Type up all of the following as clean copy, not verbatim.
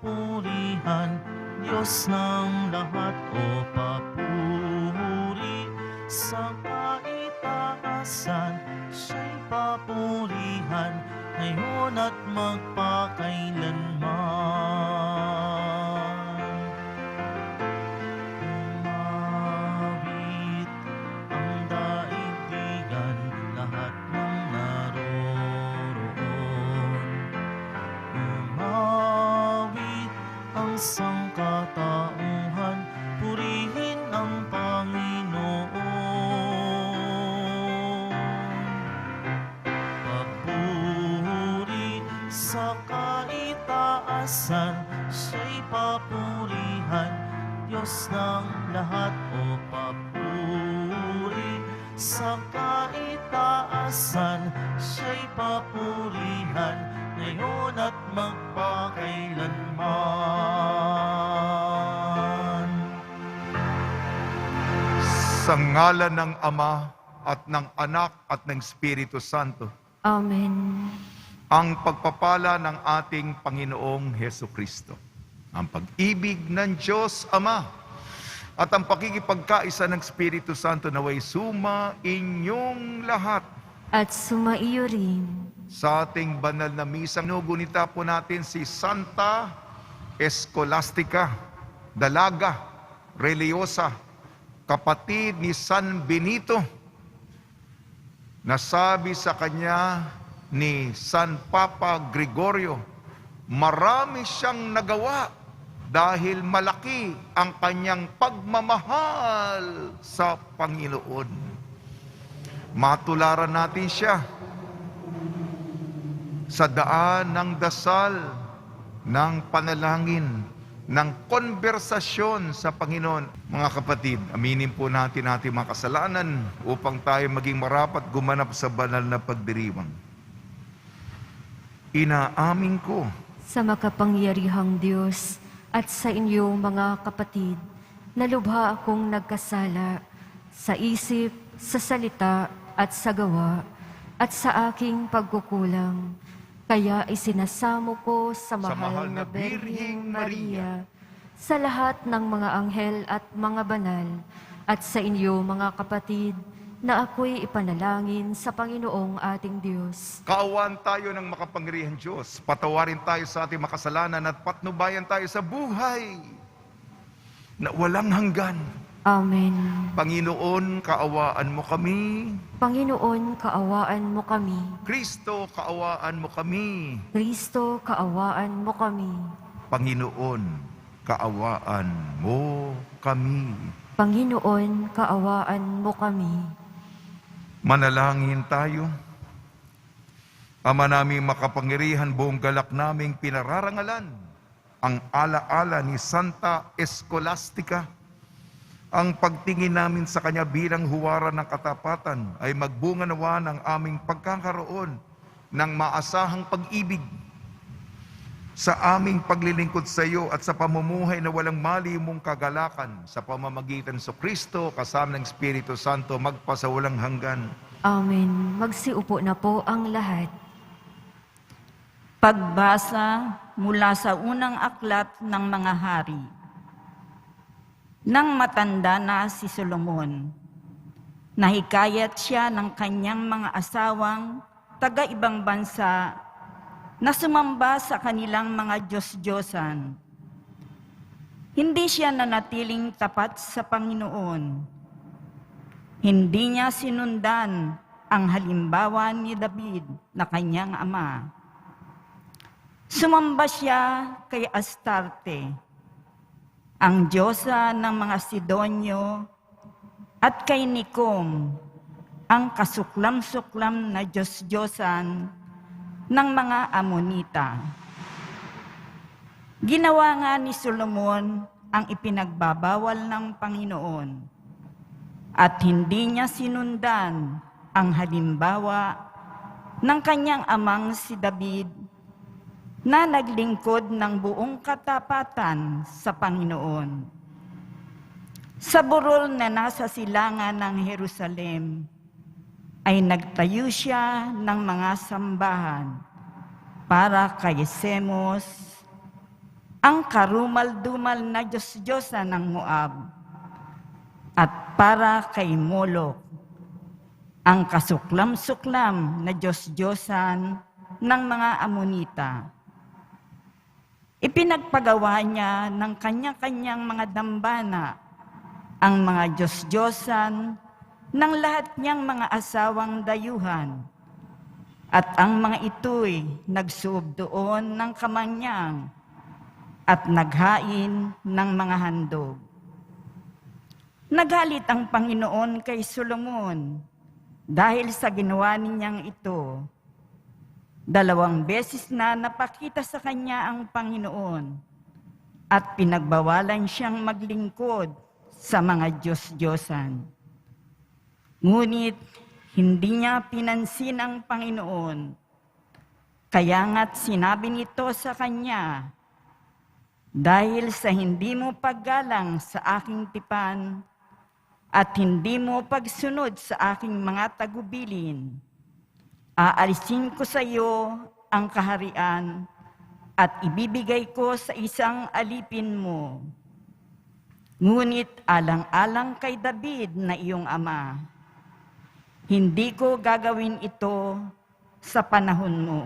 papurihan, Diyos ng lahat o papuri sa kaitaasan. Siya'y papurihan ngayon at magpakailanman. Umawit ang daigdigan, lahat ng naroroon. Umawit ang sangkatauhan, purihin ang Panginoon. Papuri sa kaitaasan, siya'y papurihan, Diyos ng lahat o papuri sa kaitaasan, siya'y papurihan ngayon at magpakailanman. Sa ngalan ng Ama at ng Anak at ng Espiritu Santo, Amen. ang pagpapala ng ating Panginoong Hesukristo, ang pag-ibig ng Diyos Ama, at ang pakikipagkaisa ng Espiritu Santo naway suma inyong lahat. At sumaiyo rin. Sa ating banal na misang nugunita po natin si Santa Escolastica, dalaga, religyosa, kapatid ni San Benito. Nasabi sa kanya ni San Papa Gregorio, marami siyang nagawa dahil malaki ang kanyang pagmamahal sa Panginoon. Matularan natin siya sa daan ng dasal, ng panalangin, ng konbersasyon sa Panginoon. Mga kapatid, aminin po natin ating mga kasalanan upang tayo maging marapat gumanap sa banal na pagdiriwang. Inaamin ko Sa makapangyarihang Diyos at sa inyong mga kapatid, na lubha akong nagkasala sa isip, sa salita at sa gawa, at sa aking pagkukulang. Kaya isinasamo ko sa mahal na Birheng Maria, sa lahat ng mga anghel at mga banal, at sa inyo mga kapatid, na ako'y ipanalangin sa Panginoong ating Diyos. kaawaan tayo ng makapangyarihang Diyos. Patawarin tayo sa ating makasalanan at patnubayan tayo sa buhay na walang hanggan. Amen. Panginoon, kaawaan mo kami. Panginoon, kaawaan mo kami. Kristo, kaawaan mo kami. Kristo, kaawaan mo kami. Panginoon, kaawaan mo kami. Panginoon, kaawaan mo kami. Manalangin tayo. Ama naming makapangyarihan, buong galak naming pinararangalan ang alaala ni Santa Escolastica. Ang pagtingin namin sa kanya bilang huwaran ng katapatan ay magbunga nawa ng aming pagkakaroon ng maasahang pag-ibig sa aming paglilingkod sa iyo at sa pamumuhay na walang mali mong kagalakan sa pamamagitan sa Kristo kasama ng Espiritu Santo magpasawalang hanggan. Amen. Magsiupo na po ang lahat. Pagbasa mula sa unang aklat ng mga hari. Nang matanda na si Solomon, nahikayat siya ng kanyang mga asawang taga-ibang bansa na sumamba sa kanilang mga Diyos-Diyosan. Hindi siya nanatiling tapat sa Panginoon. Hindi niya sinundan ang halimbawa ni David na kanyang ama. Sumamba siya kay Astarte, ang diyosa ng mga Sidonyo, at kay Nikom, ang kasuklam-suklam na Diyos-Diyosan ng mga Amonita. Ginawa nga ni Solomon ang ipinagbabawal ng Panginoon, at hindi niya sinundan ang halimbawa ng kanyang amang si David, na naglingkod ng buong katapatan sa Panginoon. Sa burol na nasa silangan ng Jerusalem, ay nagtayo siya ng mga sambahan para kay Semos, ang karumal-dumal na Diyos-Diyosa ng Moab, at para kay Molok, ang kasuklam-suklam na Diyos-Diyosan ng mga Amonita. Ipinagpagawa niya ng kanya-kanyang mga dambana ang mga Diyos-Diyosan ng lahat niyang mga asawang dayuhan, at ang mga ito'y nagsuob doon ng kamanyang at naghain ng mga handog. Nagalit ang Panginoon kay Solomon dahil sa ginawa niyang ito. 2 beses na napakita sa kanya ang Panginoon at pinagbawalan siyang maglingkod sa mga Diyos-Diyosan. Ngunit hindi niya pinansin ang Panginoon, kaya nga't sinabi nito sa kanya, dahil sa hindi mo paggalang sa aking tipan at hindi mo pagsunod sa aking mga tagubilin, aalisin ko sa iyo ang kaharian at ibibigay ko sa isang alipin mo. Ngunit alang-alang kay David na iyong ama, hindi ko gagawin ito sa panahon mo,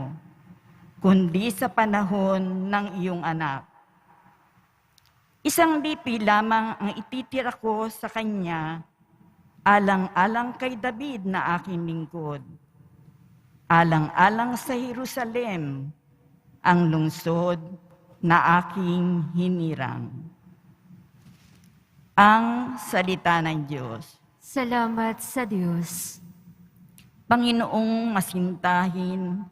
kundi sa panahon ng iyong anak. Isang lipi lamang ang ititira ko sa kanya, alang-alang kay David na aking lingkod. Alang-alang sa Jerusalem, ang lungsod na aking hinirang. Ang salita ng Diyos. Salamat sa Diyos. Panginoong masintahin,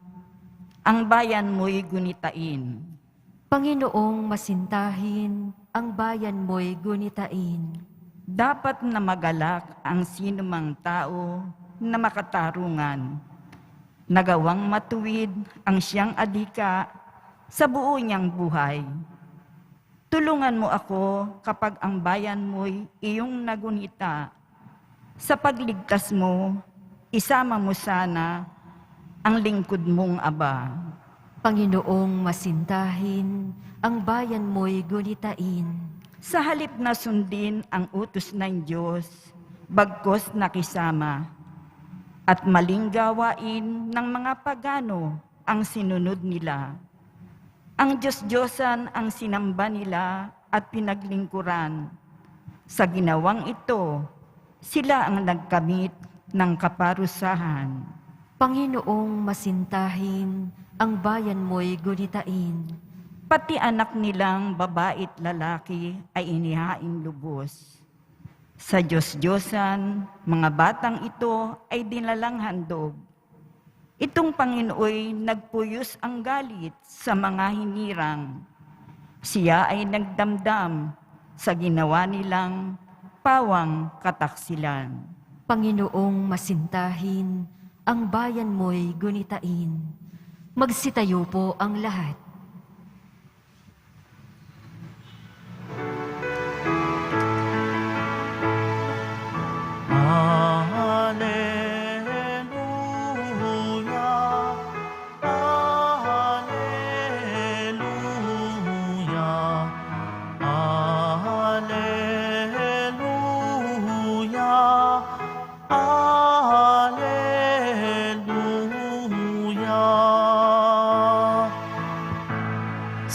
ang bayan mo'y gunitain. Panginoong masintahin, ang bayan mo'y gunitain. Dapat na magalak ang sinumang tao na makatarungan, nagawang matuwid ang siyang adhika sa buo niyang buhay. Tulungan mo ako kapag ang bayan mo'y iyong nagunita. Sa pagligtas mo, isama mo sana ang lingkod mong aba. Panginoong masintahin, ang bayan mo'y gunitain. Sa halip na sundin ang utos ng Diyos, bagkos nakisama, at maling gawain ng mga pagano ang sinunod nila. Ang Diyos-Diyosan ang sinamba nila at pinaglingkuran. Sa ginawang ito, sila ang nagkamit ng kaparusahan. Panginoong masintahin, ang bayan mo'y gunitain. Pati anak nilang babae't lalaki ay inihaing lubos. Sa Diyos-Diyosan, mga batang ito ay dinalang handog. Itong Panginooy nagpuyos ang galit sa mga hinirang. Siya ay nagdamdam sa ginawa nilang pawang kataksilan. Panginoong masintahin, ang bayan mo'y gunitain. Magsitayo po ang lahat. Alleluia, Alleluia, Alleluia, Alleluia.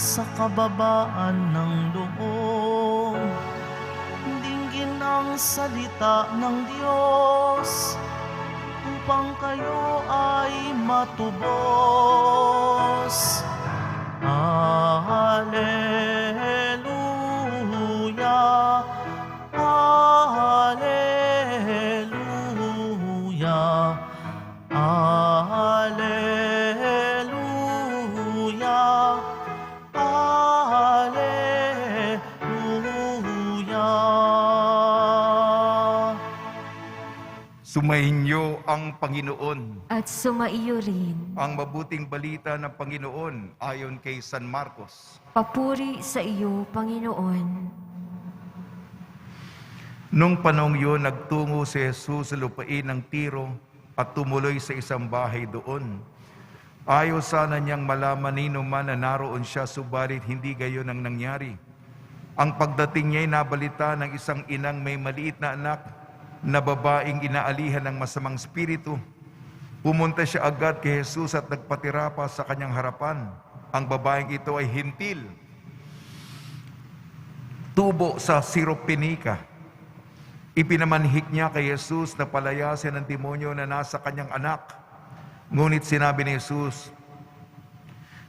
Sa kababaan ng loob, dinggin ang salita ng Diyos upang kayo ay matubos. Alleluia, Alleluia, Alleluia, Alleluia. Sumayin niyo ang Panginoon. At sumaiyo rin. Ang mabuting balita ng Panginoon ayon kay San Marcos. Papuri sa iyo, Panginoon. Nung panahong yun, nagtungo si Jesus sa lupain ng Tiro at tumuloy sa isang bahay doon. Ayaw sana niyang malaman nino man na naroon siya, subalit hindi gayon ang nangyari. Ang pagdating niya ay nabalita ng isang inang may maliit na anak na babaeng inaalihan ng masamang spiritu. Pumunta siya agad kay Jesus at nagpatira pa sa kanyang harapan. Ang babaeng ito ay hintil, tubo sa Siropenica. Ipinamanhik niya kay Jesus na palayasin ang demonyo na nasa kanyang anak. Ngunit sinabi ni Jesus,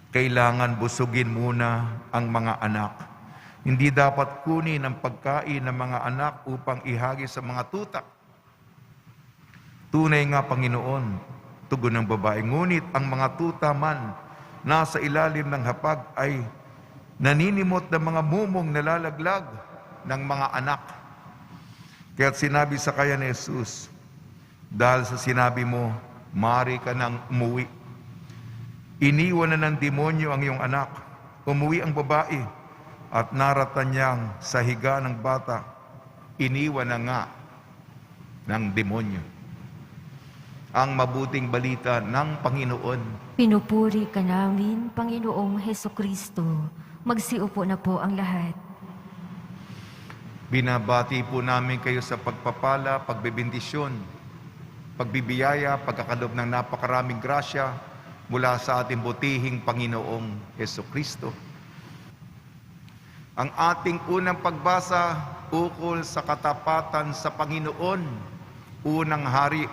kailangan busugin muna ang mga anak. Hindi dapat kunin ang pagkain ng mga anak upang ihagi sa mga tuta. Tunay nga, Panginoon, tugon ng babae. Ngunit ang mga tuta man nasa ilalim ng hapag ay naninimot ng mga mumong nalalaglag ng mga anak. Kaya't sinabi sa kanya ni Jesus, dahil sa sinabi mo, maaari ka nang umuwi. Iniwan na ng demonyo ang iyong anak. Umuwi ang babae at naratan niyang sa higa ng bata. Iniwan na nga ng demonyo. Ang mabuting balita ng Panginoon. Pinupuri ka namin, Panginoong Hesukristo. Magsiupo na po ang lahat. Binabati po namin kayo sa pagpapala, pagbibindisyon, pagbibiyaya, pagkakalob ng napakaraming grasya mula sa ating butihing Panginoong Hesukristo. Ang ating unang pagbasa ukol sa katapatan sa Panginoon, unang hari,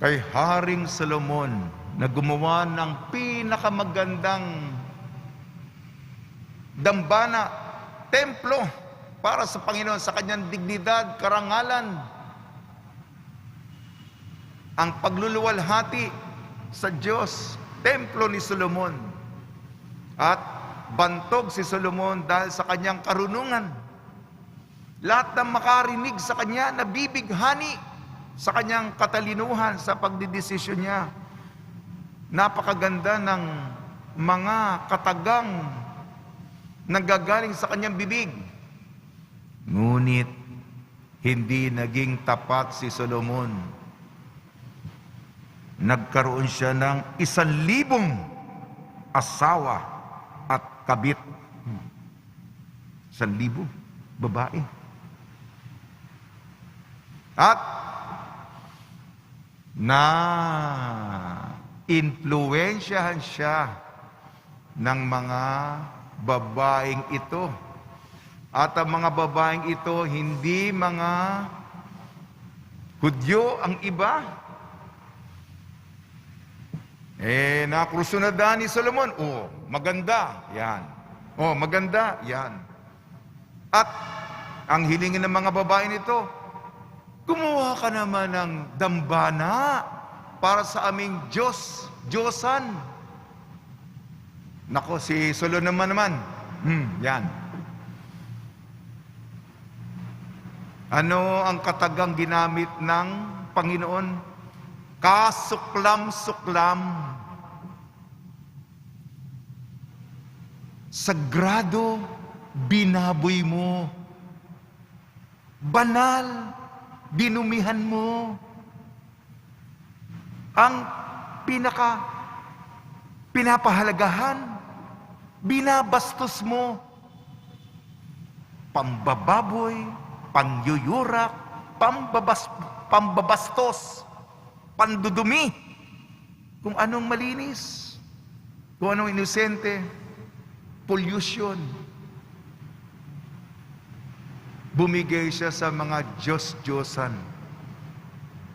kay Haring Solomon na gumawa ng pinakamagandang dambana, templo para sa Panginoon, sa kanyang dignidad, karangalan. Ang pagluluwalhati sa Diyos, templo ni Solomon. At bantog si Solomon dahil sa kanyang karunungan. Lahat ng makarinig sa kanya, nabibighani sa kanyang katalinuhan, sa pagdidesisyon niya. Napakaganda ng mga katagang nanggagaling sa kanyang bibig. Ngunit, hindi naging tapat si Solomon. Nagkaroon siya ng 1,000 asawa at kabit. 1,000 babae. At influensyahan siya ng mga babaeng ito. At ang mga babaeng ito, hindi mga Hudyo ang iba. Nakrusunada ni Solomon. Maganda. Yan. Maganda. Yan. At ang hilingin ng mga babae nito, gumawa ka naman ng dambana para sa aming Diyos, Diyosan. Nako, si Solomon naman. Yan. Ano ang katagang ginamit ng Panginoon? Kasuklam-suklam. Sagrado, binaboy mo. Banal, binumihan mo. Ang pinapahalagahan, binabastos mo. Pambababoy, pangyuyurak, pambabastos, pandudumi, kung anong malinis, kung anong inosente, pollution. Bumigay siya sa mga Diyos-Diyosan.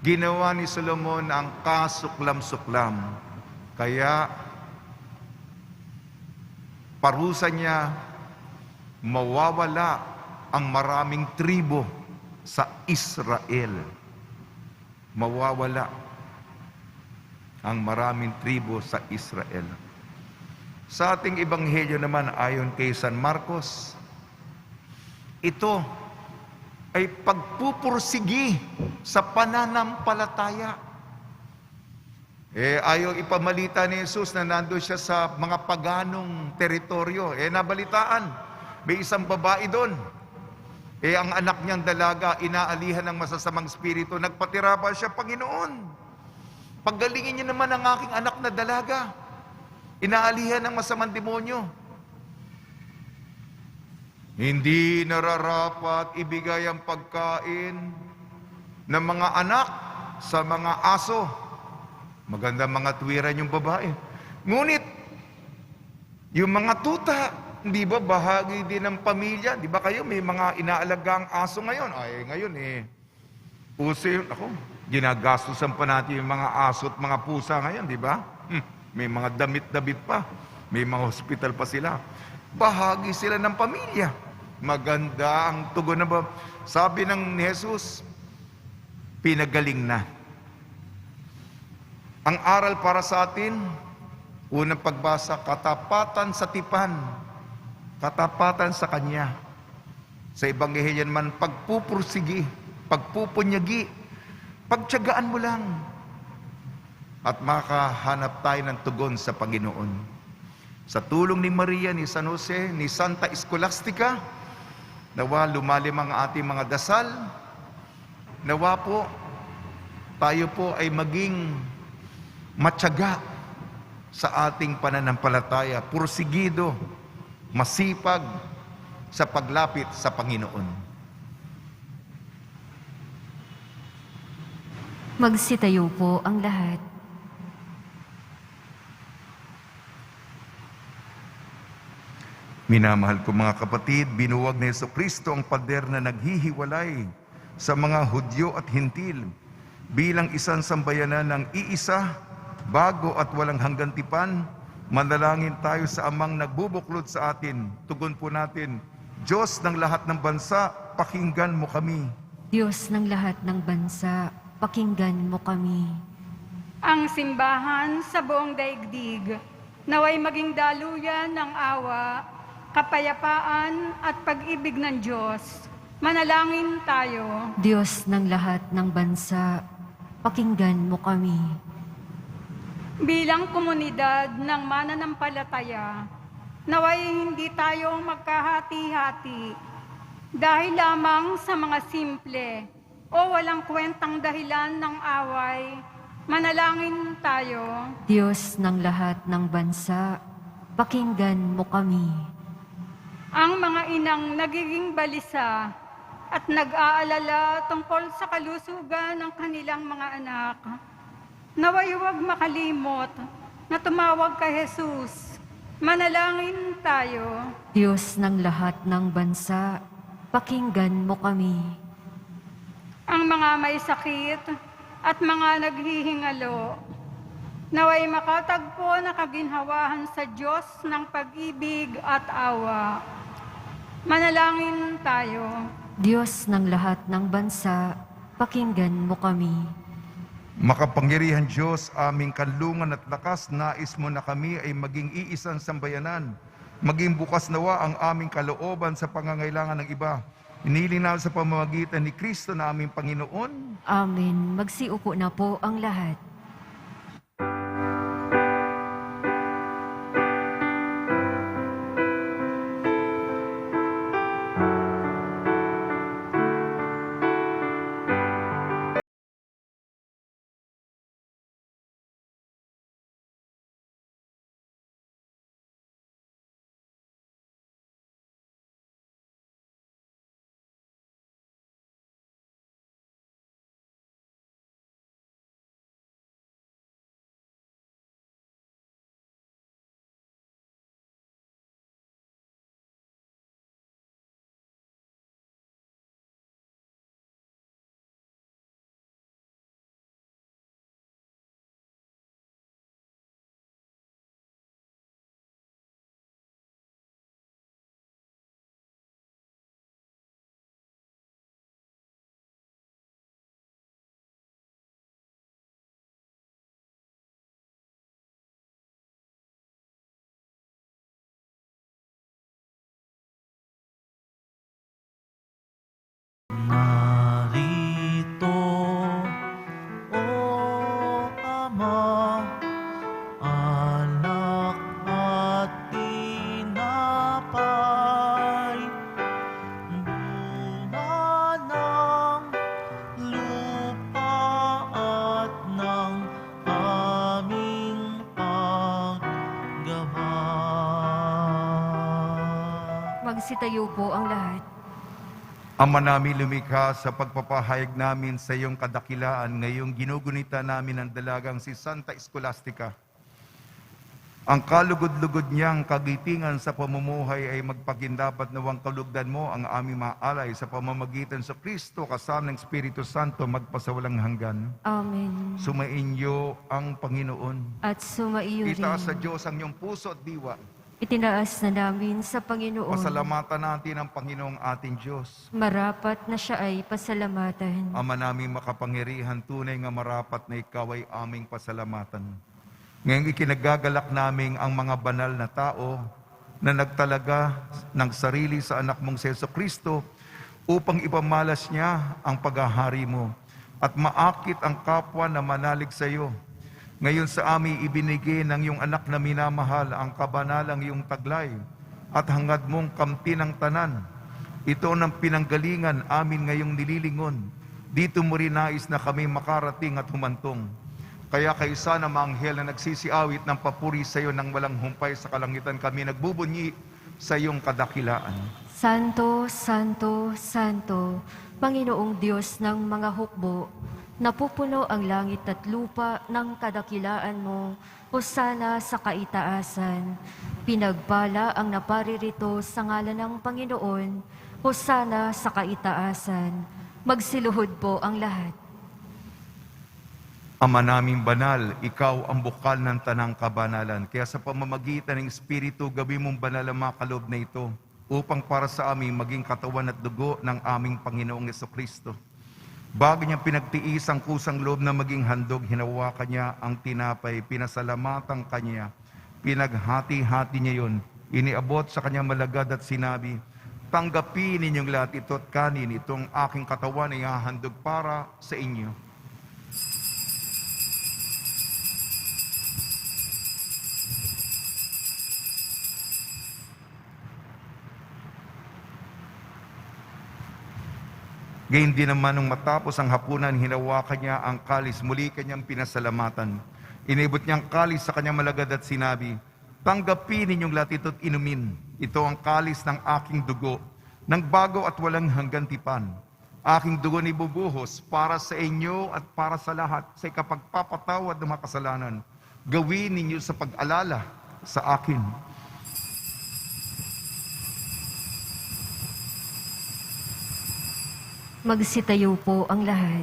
Ginawa ni Solomon ang kasuklam-suklam. Kaya, parusa niya, mawawala ang maraming tribo sa Israel. Mawawala ang maraming tribo sa Israel. Sa ating ebanghelyo naman, ayon kay San Marcos, ito ay pagpupursigi sa pananampalataya. Ayaw ipamalita ni Jesus na nandoon siya sa mga paganong teritoryo. Nabalitaan, may isang babae doon. Ang anak niyang dalaga, inaalihan ng masasamang spirito. Nagpatira pa siya, Panginoon. Paggalingin niyo naman ang aking anak na dalaga. Inaalihan ng masamang demonyo. Hindi nararapat ibigay ang pagkain ng mga anak sa mga aso. Maganda mga tuwiran yung babae. Ngunit, yung mga tuta, hindi ba bahagi din ng pamilya? Di ba kayo may mga inaalagang aso ngayon? Ay, ngayon puso yun. Ako, ginagastusan pa natin yung mga aso at mga pusa ngayon, di ba? May mga damit-damit pa. May mga hospital pa sila. Bahagi sila ng pamilya. Maganda ang tugon na ba? Sabi ng ni Jesus, pinagaling na. Ang aral para sa atin, unang pagbasa, katapatan sa tipan. Katapatan sa Kanya. Sa Ebanghelyo man, pagpupursigi, pagpupunyagi, pagtiyagaan mo lang. At makahanap tayo ng tugon sa Panginoon. Sa tulong ni Maria, ni San Jose, ni Santa Escolastica, nawa lumalim ang ating mga dasal, nawa po, tayo po ay maging matyaga sa ating pananampalataya, pursigido, masipag sa paglapit sa Panginoon. Magsitayo po ang lahat. Minamahal ko mga kapatid, binuwag ni Jesucristo ang pader na naghihiwalay sa mga Hudyo at Hintil bilang isang sambayanan ng iisa, bago at walang hanggang tipan. Manalangin tayo sa Amang nagbubuklod sa atin. Tugon po natin, Diyos ng lahat ng bansa, pakinggan mo kami. Diyos ng lahat ng bansa, pakinggan mo kami. Ang simbahan sa buong daigdig, naway maging daluyan ng awa, kapayapaan at pag-ibig ng Diyos. Manalangin tayo. Diyos ng lahat ng bansa, pakinggan mo kami. Bilang komunidad ng mananampalataya, naway hindi tayo magkahati-hati dahil lamang sa mga simple o walang kwentang dahilan ng away. Manalangin tayo. Diyos ng lahat ng bansa, pakinggan mo kami. Ang mga inang nagiging balisa at nag-aalala tungkol sa kalusugan ng kanilang mga anak, naway huwag makalimot na tumawag kay Jesus. Manalangin tayo. Diyos ng lahat ng bansa, pakinggan mo kami. Ang mga may sakit at mga naghihingalo, naway makatagpo na kaginhawahan sa Diyos ng pag-ibig at awa. Manalangin tayo. Diyos ng lahat ng bansa, pakinggan mo kami. Makapangyarihan Diyos, aming kanlungan at lakas, nais mo na kami ay maging iisang sambayanan. Maging bukas nawa ang aming kalooban sa pangangailangan ng iba. Iniling namin sa pamamagitan ni Kristo na aming Panginoon. Amen. Magsiupo na po ang lahat. Magsitayo po ang lahat. Ama namin lumikha, sa pagpapahayag namin sa iyong kadakilaan, ngayong ginugunita namin ang dalagang si Santa Scholastica. Ang kalugod-lugod niyang kagitingan sa pamumuhay ay magpagindapat nawang kalugdan mo ang aming maalay sa pamamagitan sa Kristo kasama ng Espiritu Santo magpasawalang hanggan. Amen. Sumainyo ang Panginoon. At sumaiyo rin. Itaas sa Diyos ang iyong puso at diwa. Itinaas na namin sa Panginoon. Pasalamatan natin ang Panginoong ating Diyos. Marapat na siya ay pasalamatan. Ama naming makapangyarihan, tunay nga marapat na ikaw ay aming pasalamatan. Ngayong ikinagagalak naming ang mga banal na tao na nagtalaga ng sarili sa anak mong si Jesucristo upang ipamalas niya ang paghahari mo at maakit ang kapwa na manalig sa iyo. Ngayon sa amin ibinigay ng iyong anak na minamahal ang kabanalang iyong taglay at hangad mong kamti ng tanan. Ito ang pinanggalingan amin ngayong nililingon. Dito mo rin nais na kami makarating at humantong. Kaya kaisa na mga anghel na nagsisiawit ng papuri sa iyo nang walang humpay sa kalangitan, kami nagbubunyi sa iyong kadakilaan. Santo, Santo, Santo, Panginoong Diyos ng mga hukbo, napupuno ang langit at lupa ng kadakilaan mo, hosana sa kaitaasan. Pinagpala ang naparirito sa ngalan ng Panginoon, hosana sa kaitaasan. Magsiluhod po ang lahat. Ama naming banal, ikaw ang bukal ng tanang kabanalan. Kaya sa pamamagitan ng Espiritu, gawin mong banal ang mga kaloob na ito upang para sa amin maging katawan at dugo ng aming Panginoong Jesucristo. Bago niya pinagtiis ang kusang loob na maging handog, hinawakan niya ang tinapay, pinasalamatan kanya, pinaghati-hati niya yun, iniabot sa kanyang malagad at sinabi, tanggapin ninyong lahat ito at kanin, itong aking katawan ay hahandog para sa inyo. Gayun din naman nung matapos ang hapunan, hinawakan niya ang kalis, muli kanyang pinasalamatan. Inibot niyang kalis sa kanyang malagad at sinabi, tanggapin ninyong lahat ito at inumin. Ito ang kalis ng aking dugo, ng bago at walang hanggang tipan. Aking dugo ni bubuhos para sa inyo at para sa lahat sa ikapagpapatawad ng mga kasalanan. Gawin ninyo sa pag-alala sa akin. Magsitayo po ang lahat.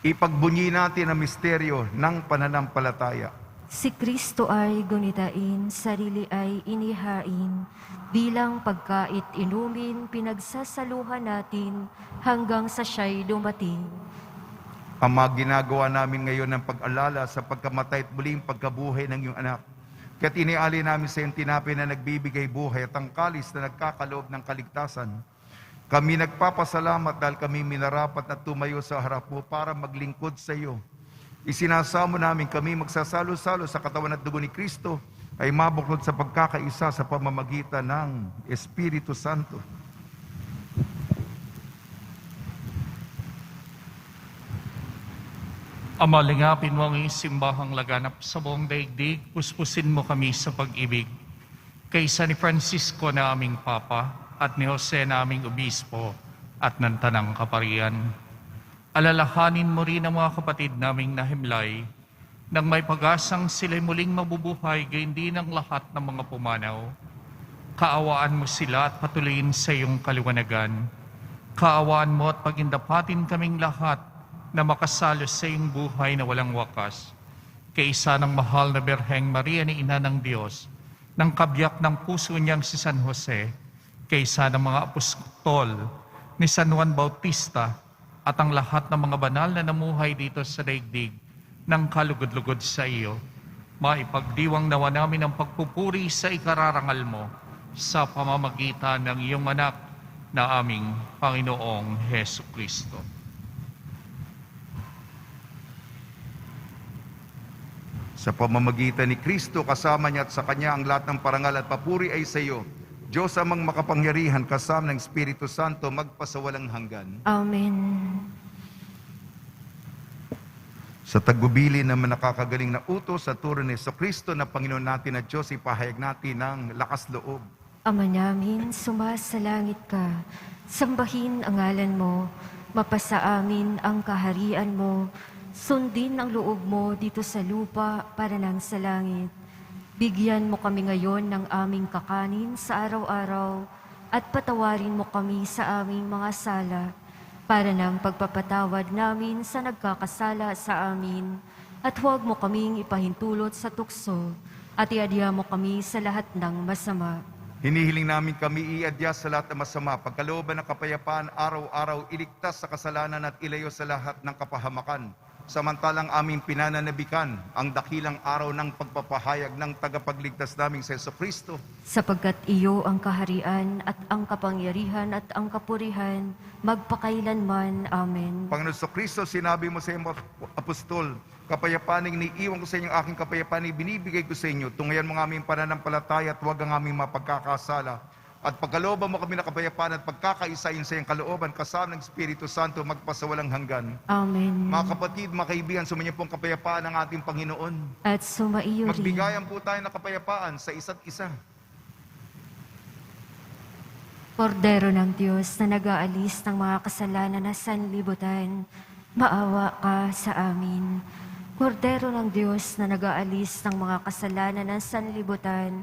Ipagbunyi natin ang misteryo ng pananampalataya. Si Kristo ay gunitain, sarili ay inihain. Bilang pagkait inumin, pinagsasaluhan natin hanggang sa siya'y dumating. Ama, ginagawa namin ngayon ng pag-alala sa pagkamatay at muling pagkabuhay ng iyong anak. Kaya't iniali namin sa iyong tinapay na nagbibigay buhay at ang kalis na nagkakaloob ng kaligtasan. Kami nagpapasalamat dahil kami minarapat na tumayo sa harap mo para maglingkod sa iyo. Isinasamo namin kami magsasalo-salo sa katawan at dugo ni Kristo ay mabuklod sa pagkakaisa sa pamamagitan ng Espiritu Santo. Ama, lingapin mo ang iyong simbahang laganap sa buong daigdig, puspusin mo kami sa pag-ibig. Kaysa ni Francisco na aming Papa, at ni Jose na aming Obispo, at ng Tanang Kaparian. Alalahanin mo rin ang mga kapatid naming nahimlay, nang may pag-asang sila'y muling mabubuhay, gayon din ang lahat ng mga pumanaw. Kaawaan mo sila at patuloyin sa iyong kaliwanagan. Kaawaan mo at pagindapatin kaming lahat na makasalo sa iyong buhay na walang wakas. Kaysa ng mahal na Birheng Maria ni Ina ng Diyos, ng kabyak ng puso niyang si San Jose, kaysa ng mga apostol ni San Juan Bautista at ang lahat ng mga banal na namuhay dito sa daigdig ng kalugod-lugod sa iyo, maipagdiwang nawa namin ang pagpupuri sa ikararangal mo sa pamamagitan ng iyong anak na aming Panginoong Jesucristo. Sa pamamagitan ni Kristo, kasama niya at sa Kanya ang lahat ng parangal at papuri ay sa iyo, Diyos amang makapangyarihan, kasama ng Espiritu Santo, magpasawalang hanggan. Amen. Sa tagubili naman nakakagaling na utos sa turo ni Jesucristo na Panginoon natin at Diyos, ipahayag natin ng lakas loob. Ama namin, sumasalangit ka. Sambahin ang ngalan mo. Mapasa amin ang kaharian mo. Sundin ang loob mo dito sa lupa para nang sa langit. Bigyan mo kami ngayon ng aming kakanin sa araw-araw at patawarin mo kami sa aming mga sala para ng pagpapatawad namin sa nagkakasala sa amin. At huwag mo kaming ipahintulot sa tukso at iadya mo kami sa lahat ng masama. Hinihiling namin kami iadya sa lahat ng masama, pagkalooban ng kapayapaan, araw-araw iligtas sa kasalanan at ilayo sa lahat ng kapahamakan. Samantalang aming pinananabikan ang dakilang araw ng pagpapahayag ng tagapagligtas naming sa Jesucristo. Sapagkat iyo ang kaharian at ang kapangyarihan at ang kapurihan, magpakailanman. Amen. Panginoon Jesucristo, sinabi mo sa iyong apostol, kapayapaan iniiwan ko sa inyo, aking kapayapaan binibigay ko sa inyo. Tungayan mo ang aming pananampalataya at huwag ang aming mapagkakasala. At pagkalooban mo kami na kapayapaan at pagkakaisayin sa iyong kalooban, kasama ng Espiritu Santo, magpasawalang hanggan. Amen. Mga kapatid, mga kaibigan, sumainyo pong kapayapaan ng ating Panginoon. At sumaiyo rin. Magbigayan po tayo ng kapayapaan sa isa't isa. Kordero ng Diyos na nag-aalis ng mga kasalanan na sanlibutan, maawa ka sa amin. Kordero ng Diyos na nag-aalis ng mga kasalanan ng sanlibutan,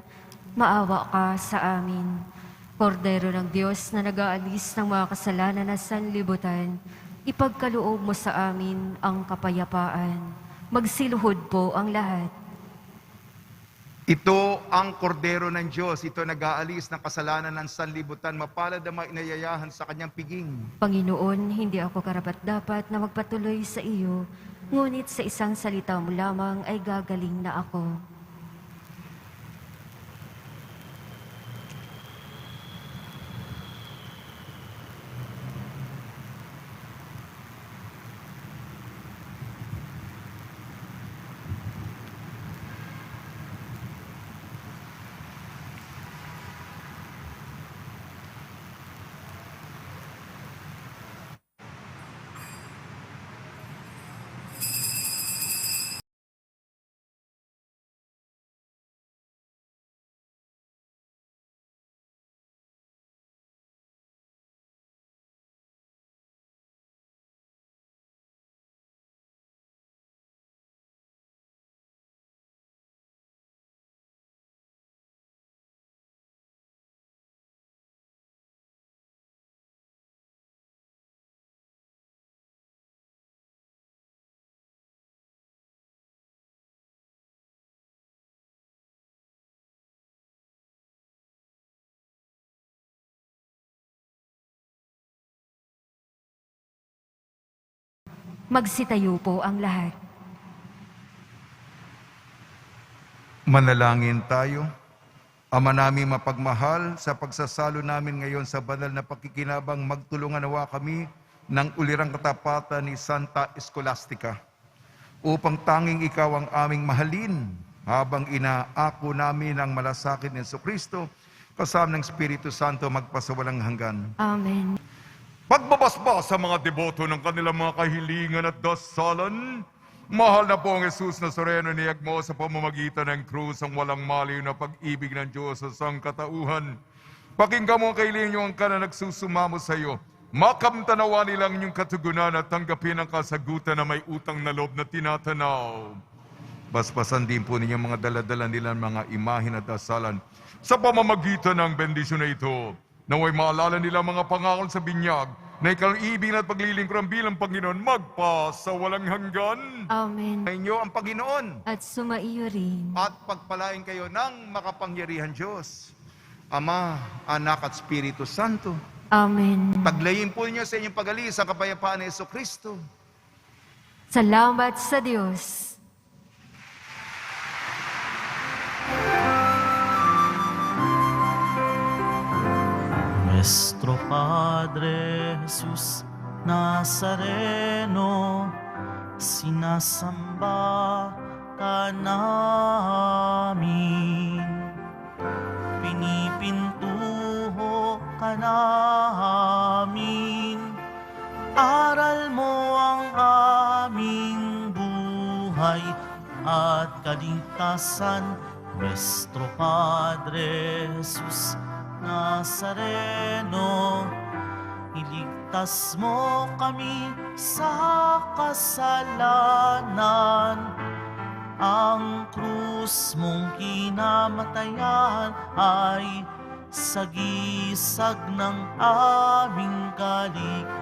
maawa ka sa amin. Kordero ng Diyos na nag-aalis ng mga kasalanan ng sanlibutan, ipagkaloob mo sa amin ang kapayapaan. Magsiluhod po ang lahat. Ito ang kordero ng Diyos. Ito nag-aalis ng kasalanan ng sanlibutan. Mapalad ang inayayahan sa kanyang piging. Panginoon, hindi ako karapat-dapat na magpatuloy sa iyo, ngunit sa isang salita mo lamang ay gagaling na ako. Magsitayo po ang lahat. Manalangin tayo. Ama naming mapagmahal, sa pagsasalo namin ngayon sa banal na pakikinabang, magtulungan nawa kami ng ulirang katapatan ni Santa Escolastica, upang tanging ikaw ang aming mahalin habang inaako namin ang malasakit ni Jesucristo, kasama ng Espiritu Santo, magpasawalang hanggan. Amen. Pagbabasbas sa mga deboto ng kanilang mga kahilingan at dasalan, mahal na po ang Jesus Nazareno, niyag mo sa pamamagitan ng krus ang walang maliw na pag-ibig ng Diyos sa sangkatauhan. Pakinggan mo ang kahilingan ka na nagsusumamo sa iyo. Makamtanawa nilang inyong katugunan at tanggapin ang kasagutan na may utang na loob na tinatanaw. Basbasan din po ninyong mga daladala nilang mga imahin at dasalan sa pamamagitan ng bendisyon na ito. Naway maalala nila mga pangakon sa binyag na ikaw-ibig at paglilingkuran bilang Panginoon magpa sa walang hanggan. Amen. Sa inyo ang Panginoon At sumaiyo rin. at pagpalain kayo ng makapangyarihan Diyos, Ama, Anak at Espiritu Santo. Amen. Paglayin po niyo sa inyong pag-alis ang kapayapaan ni Jesucristo. Salamat sa Diyos. Nuestro Padre Jesus Nazareno, sinasamba ka namin. Pinipintuho ka namin. Aral mo ang aming buhay. at kaligtasan, Nuestro Padre Jesus Nazareno. Iligtas mo kami sa kasalanan. Ang krus mong kinamatayan ay sagisag ng aming kaligtasan.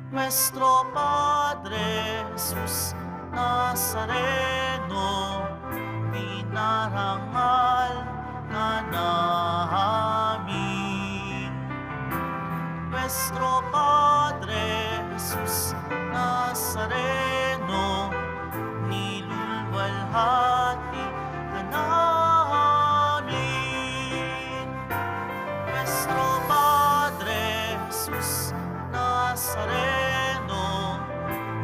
Nuestro Padre Jesus Nazareno, pinarangal ka namin. Nuestro Padre Jesus Nazareno, nilulwalhati ka namin. Nuestro Padre Jesus Nazareno,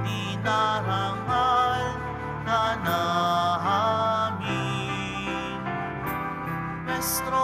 dinarangal ka namin. Nuestro